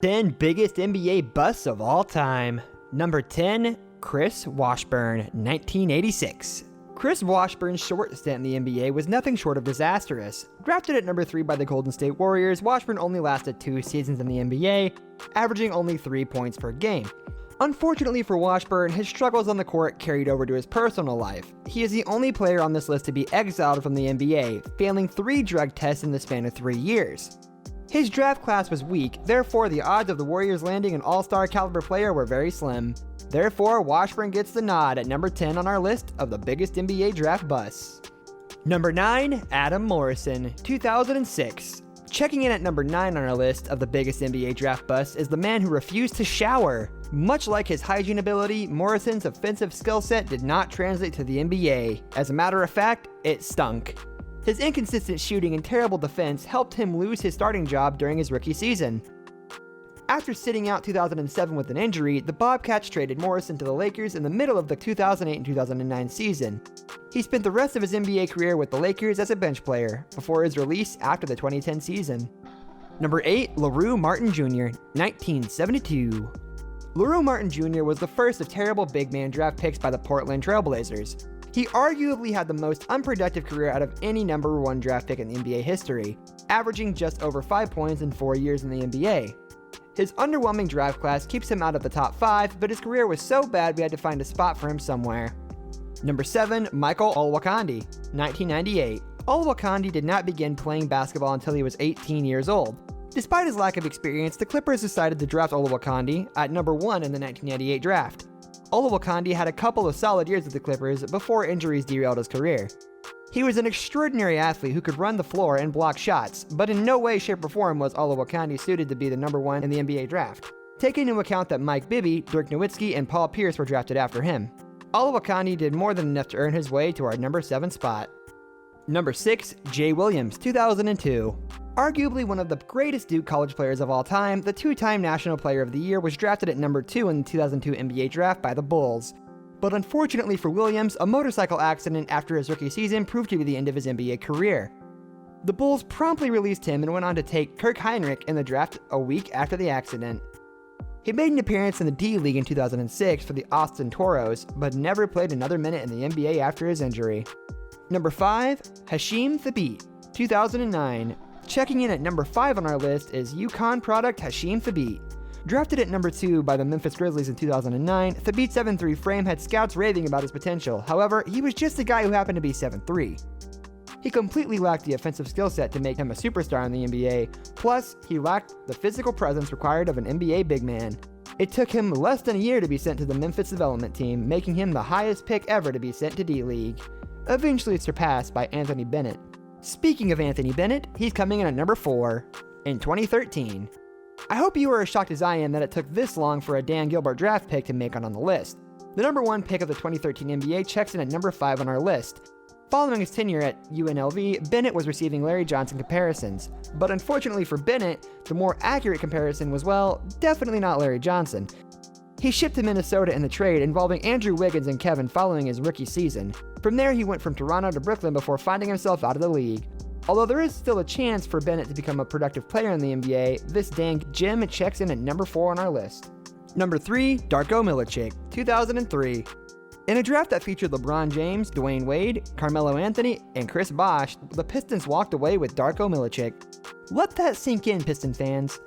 10 biggest NBA busts of all time. Number 10, Chris Washburn, 1986. Chris Washburn's short stint in the NBA was nothing short of disastrous. Drafted at number 3 by the Golden State Warriors, Washburn only lasted 2 seasons in the NBA, averaging only 3 points per game. Unfortunately for Washburn, his struggles on the court carried over to his personal life. He is the only player on this list to be exiled from the NBA, failing 3 drug tests in the span of 3 years. His draft class was weak, therefore the odds of the Warriors landing an all-star caliber player were very slim. Therefore, Washburn gets the nod at number 10 on our list of the biggest NBA draft busts. Number 9, Adam Morrison, 2006. Checking in at number 9 on our list of the biggest NBA draft busts is the man who refused to shower. Much like his hygiene ability, Morrison's offensive skill set did not translate to the NBA. As a matter of fact, it stunk. His inconsistent shooting and terrible defense helped him lose his starting job during his rookie season. After sitting out 2007 with an injury, the Bobcats traded Morrison to the Lakers in the middle of the 2008 and 2009 season. He spent the rest of his NBA career with the Lakers as a bench player, before his release after the 2010 season. Number 8, LaRue Martin Jr., 1972. LaRue Martin Jr. was the first of terrible big man draft picks by the Portland Trail Blazers. He arguably had the most unproductive career out of any number 1 draft pick in NBA history, averaging just over 5 points in 4 years in the NBA. His underwhelming draft class keeps him out of the top 5, but his career was so bad we had to find a spot for him somewhere. Number 7, Michael Olowokandi, 1998. Olowokandi did not begin playing basketball until he was 18 years old. Despite his lack of experience, the Clippers decided to draft Olowokandi at number 1 in the 1998 draft. Olowokandi had a couple of solid years with the Clippers before injuries derailed his career. He was an extraordinary athlete who could run the floor and block shots, but in no way, shape, or form was Olowokandi suited to be the number 1 in the NBA draft. Taking into account that Mike Bibby, Dirk Nowitzki, and Paul Pierce were drafted after him, Olowokandi did more than enough to earn his way to our number 7 spot. Number 6, Jay Williams, 2002. Arguably one of the greatest Duke college players of all time, the 2-time National Player of the Year was drafted at number 2 in the 2002 NBA draft by the Bulls. But unfortunately for Williams, a motorcycle accident after his rookie season proved to be the end of his NBA career. The Bulls promptly released him and went on to take Kirk Hinrich in the draft a week after the accident. He made an appearance in the D-League in 2006 for the Austin Toros, but never played another minute in the NBA after his injury. Number 5, Hasheem Thabeet, 2009. Checking in at number 5 on our list is UConn product Hasheem Thabeet. Drafted at number 2 by the Memphis Grizzlies in 2009, Thabeet's 7'3" frame had scouts raving about his potential. However, he was just a guy who happened to be 7'3". He completely lacked the offensive skill set to make him a superstar in the NBA, plus he lacked the physical presence required of an NBA big man. It took him less than a year to be sent to the Memphis development team, making him the highest pick ever to be sent to D-League, eventually surpassed by Anthony Bennett. Speaking of Anthony Bennett, he's coming in at number 4 in 2013. I hope you are as shocked as I am that it took this long for a Dan Gilbert draft pick to make it on the list. The number 1 pick of the 2013 NBA checks in at number 5 on our list. Following his tenure at UNLV, Bennett was receiving Larry Johnson comparisons, but unfortunately for Bennett, the more accurate comparison was, well, definitely not Larry Johnson. He shipped to Minnesota in the trade involving Andrew Wiggins and Kevin following his rookie season. From there, he went from Toronto to Brooklyn before finding himself out of the league. Although there is still a chance for Bennett to become a productive player in the NBA, this dang gem checks in at number 4 on our list. Number 3, Darko Milicic, 2003. In a draft that featured LeBron James, Dwayne Wade, Carmelo Anthony, and Chris Bosh, the Pistons walked away with Darko Milicic. Let that sink in, Piston fans.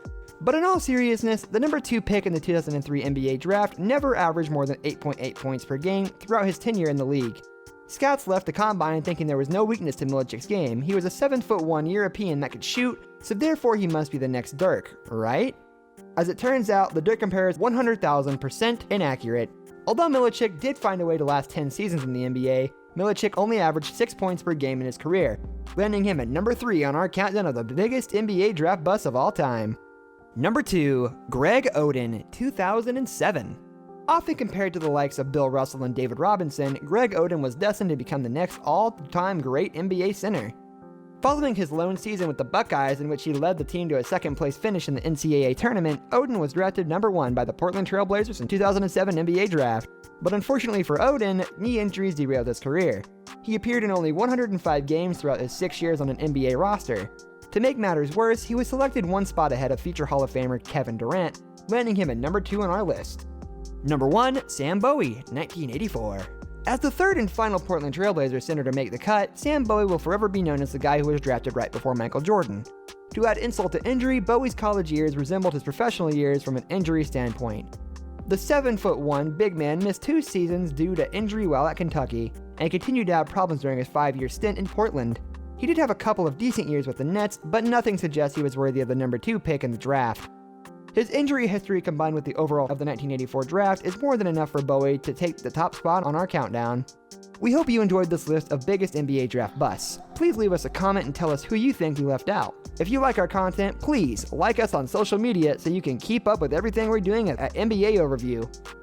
But in all seriousness, the number 2 pick in the 2003 NBA draft never averaged more than 8.8 points per game throughout his tenure in the league. Scouts left the combine thinking there was no weakness to Milicic's game. He was a 7'1" European that could shoot, so therefore he must be the next Dirk, right? As it turns out, the Dirk compare is 100,000% inaccurate. Although Milicic did find a way to last 10 seasons in the NBA, Milicic only averaged 6 points per game in his career, landing him at number 3 on our countdown of the biggest NBA draft busts of all time. Number 2, Greg Oden, 2007. Often compared to the likes of Bill Russell and David Robinson, Greg Oden was destined to become the next all-time great NBA center. Following his lone season with the Buckeyes, in which he led the team to a second-place finish in the NCAA tournament, Oden was drafted number 1 by the Portland Trail Blazers in 2007 NBA draft. But unfortunately for Oden, knee injuries derailed his career. He appeared in only 105 games throughout his 6 years on an NBA roster. To make matters worse, he was selected one spot ahead of future Hall of Famer Kevin Durant, landing him at number 2 on our list. Number 1, Sam Bowie, 1984. As the third and final Portland Trailblazer center to make the cut, Sam Bowie will forever be known as the guy who was drafted right before Michael Jordan. To add insult to injury, Bowie's college years resembled his professional years from an injury standpoint. The 7'1" big man missed 2 seasons due to injury while at Kentucky, and continued to have problems during his 5-year stint in Portland. He did have a couple of decent years with the Nets, but nothing suggests he was worthy of the number 2 pick in the draft. His injury history combined with the overall of the 1984 draft is more than enough for Bowie to take the top spot on our countdown. We hope you enjoyed this list of biggest NBA draft busts. Please leave us a comment and tell us who you think we left out. If you like our content, please like us on social media so you can keep up with everything we're doing at NBA Overview.